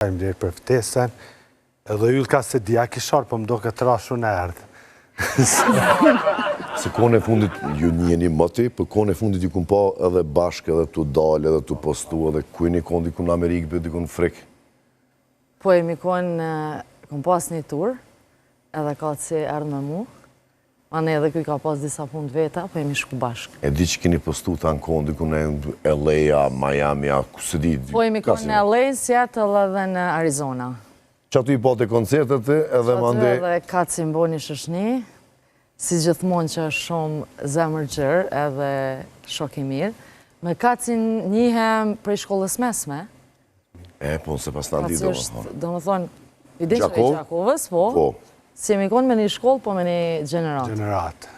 Faleminderit për ftesën. Edhe yll ka se dia kishar, po më do këtë rashu në erdhë. Se kohën e fundit ju njeni më ti, për kohën e fundit ju kun pa edhe bashkë, edhe tu dalë, edhe tu postu, edhe kujni kon diku në Amerikë, për diku në Frikë. Po e mi kon pas një tur, edhe ka që erdhë me mu. Ane edhe kuj ka pas disa punë veta, po e mi shku bashkë. E di që keni postu të në kohën diku në LA, Miami, ku se di? Po e mi kon në LA, Seattle edhe në Arizona. Që atu i pate koncertet edhe mande... Që edhe ka që mboni shëshni, si gjithmonë që është shumë zemër gjërë edhe shok i mirë. Me ka që njëhem prej shkollës mesme. Po nëse pas në ndi do më thonë. Do më thonë, i din që i Gjakovës, po. Si jemi konë me një shkollë, po me një gjenerat. Gjenerat.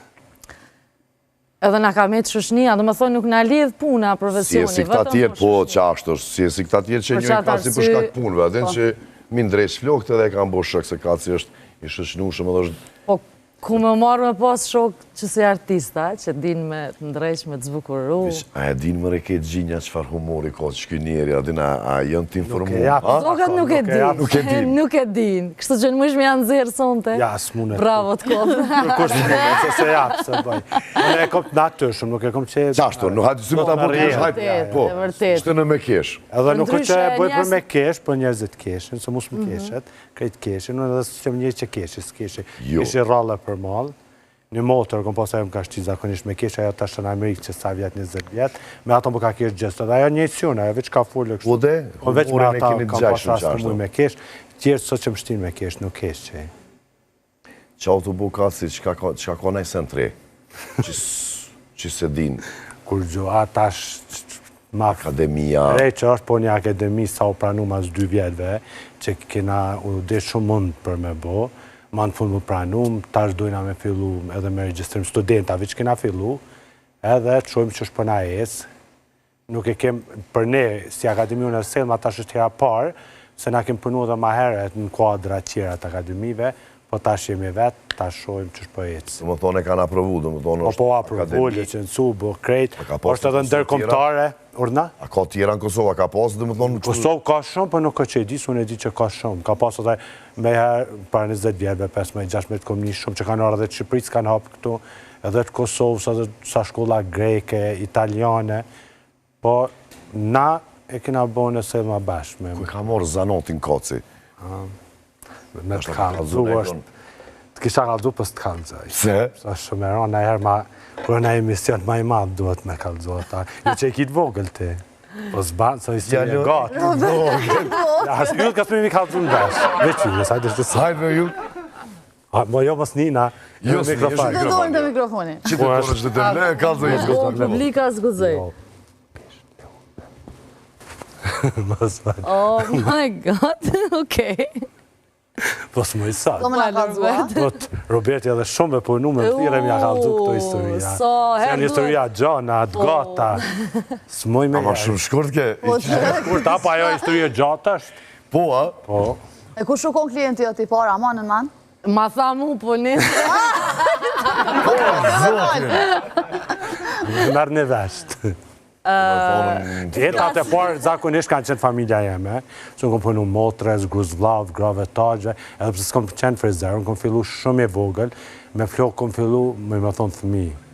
Edhe nga ka me të shëshnia, do më thonë nuk nga lidhë puna profesioni. Si e si këta tjerë, po që ashtë është, si e si këta tjerë që një i kasi për shkak punëve, adin që mi ndrejsh flokët edhe e ka mbo shok se ka si është i shëshnushëm edhe është... Po, ku me marrë me pas shok që si artista, që din me të ndrejsh, me të zvukuru. A e din më reke gjinja qëfar humori ka që shky njeri, a din a jënë të informu? Nuk e din. Nuk e din. Kështu që në mësh me janë zirë sonte. Ja, s'mune. Bravo të kodë. Nuk është s'mune, se japë, se bëj. Unë e kom të natëshëm, nuk e kom që... Qashto, nuk hajtë syme ta bërë kesh, hajtë, po, shtë në me kesh. Edhe nuk është që e bëj për me kesh, për njerëzit keshin, se mus më keshet, krejt keshin, unë edhe së që më njërë që keshin, s'keshin. Keshi rallë për malë. Një motor, kom posa e më ka shqy zakonisht me kesh, ajo të është në Amerikë që sa vjetë 20 vjetë, me ato më ka kesh gjështë, dhe ajo njëcion, ajo veç ka fullë kështë. Po dhe, veç me humore ata keni kam posa së të muj me kesh, tjerë sot që më shtin me kesh, nuk kesh që e. Qa auto bu ka si që ka nëjë sen tre, që se din? Kur gjo, ata është ma akademia... Rej që është po një akademi sa u pranu mas 2 vjetëve, që kena u dhe shumë mund për me bo, ma në fund më pranum, tash dojna me fillu edhe me registrim studentave që kena fillu, edhe të shojmë që është për na esë. Nuk e kem për ne, si akademi unë e selma, tash është hera parë, se na kem përnu edhe ma heret në kuadra tjera të akademive, po tash jemi vetë, tash shojmë që është për ecë. Dhe më thonë e kanë aprovu, dhe më thonë është po aprovu, licencu, bë krejt, është edhe ndërkombëtare, urna? A ka tjera në Kosovë, ka pasë, dhe më thonë... Kosovë ka shumë, për nuk ka që e di, unë e di që ka shumë. Ka pasë edhe me herë, para 20 vjetëve, 15-16 kom një shumë, që kanë orë edhe të Shqipërisë kanë hapë këtu, edhe të Kosovës, edhe sa shkolla greke, italiane, po na e kena bënë se ma bashkë. Kuj ka morë zanotin koci? Me të kalëzu është, të kisha kalëzu për së të kalëzoj. Se? Sa shumë e ronë, na herë ma, kërë në emision ma i madhë duhet me kalëzu ata. Një që e kitë vogël ti. Po s'banë, sa histori e gatë. Ja, ju ka s'me mi kalëzu në vesh. Veç ju, nësaj dështë të sa. Hajde ju. Mo jo mos nina, jo mikrofon. Të dojnë të mikrofoni. Që të kërë është të tërle, kalëzu i zgotë. Publika zguzoj. Oh my god, okej. Po s'më i sa. Do më nga kalëzua. Roberti edhe shumë e përnu me thire mja kalëzu këto historia. So, janë historia gjona, të gata. S'moj me... Ama shumë shkurt ke... Shkurt, apo ajo historia gjata është? Po, a? Po. E ku shukon klienti o t'i para, amanën man? Ma tha mu, po një... Mërë në veshtë. Jetat e parë zakonisht kanë qenë familja jeme, që në kom përnu motres, gruzvlav, gravetagje, edhe përse s'kom qenë frizer, në kom fillu shumë e vogël, me flokë kom fillu, me thonë thëmi.